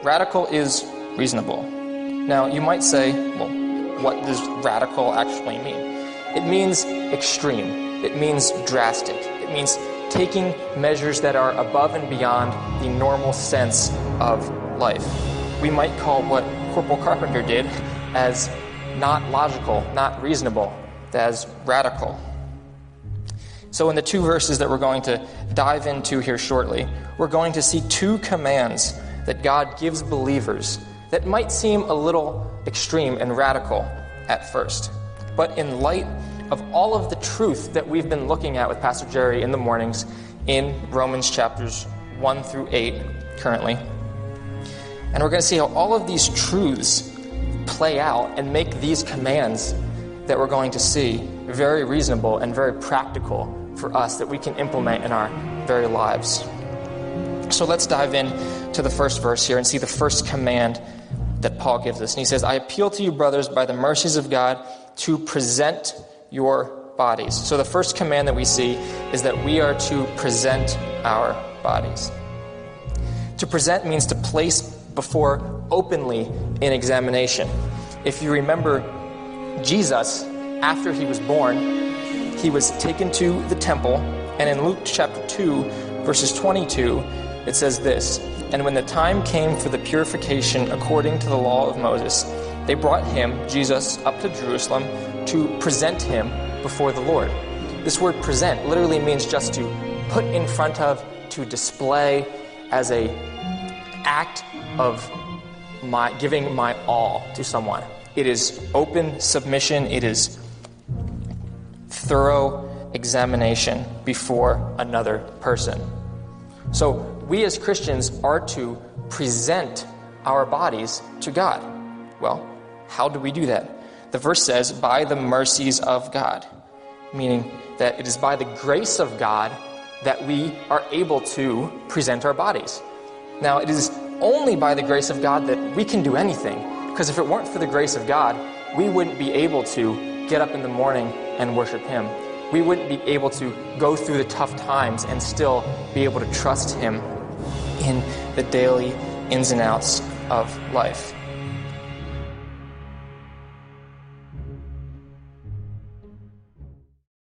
Radical is reasonable. Now, you might say, well, what does radical actually mean? It means extreme. It means drastic. It means taking measures that are above and beyond the normal sense of life. We might call what Corporal Carpenter did as not logical, not reasonable, as radical. So in the two verses that we're going to dive into here shortly, we're going to see two commands that God gives believers that might seem a little extreme and radical at first. But in light of all of the truth that we've been looking at with Pastor Jerry in the mornings in Romans chapters 1 through 8 currently, and we're going to see how all of these truths play out and make these commands that we're going to see very reasonable and very practical for us that we can implement in our very lives. So let's dive in to the first verse here and see the first command that Paul gives us. And he says, I appeal to you, brothers, by the mercies of God, to present your bodies. So the first command that we see is that we are to present our bodies. To present means to place before openly in examination. If you remember Jesus, after he was born, he was taken to the temple, and in Luke chapter 2, verses 22, it says this, and when the time came for the purification according to the law of Moses, they brought him, Jesus, up to Jerusalem to present him before the Lord. This word present literally means just to put in front of, to display as a act of giving my all to someone. It is open submission. It is thorough examination before another person. So we as Christians are to present our bodies to God. Well, how do we do that? The verse says, by the mercies of God, meaning that it is by the grace of God that we are able to present our bodies. Now, it is only by the grace of God that we can do anything, because if it weren't for the grace of God, we wouldn't be able to get up in the morning and worship Him. We wouldn't be able to go through the tough times and still be able to trust Him in the daily ins and outs of life.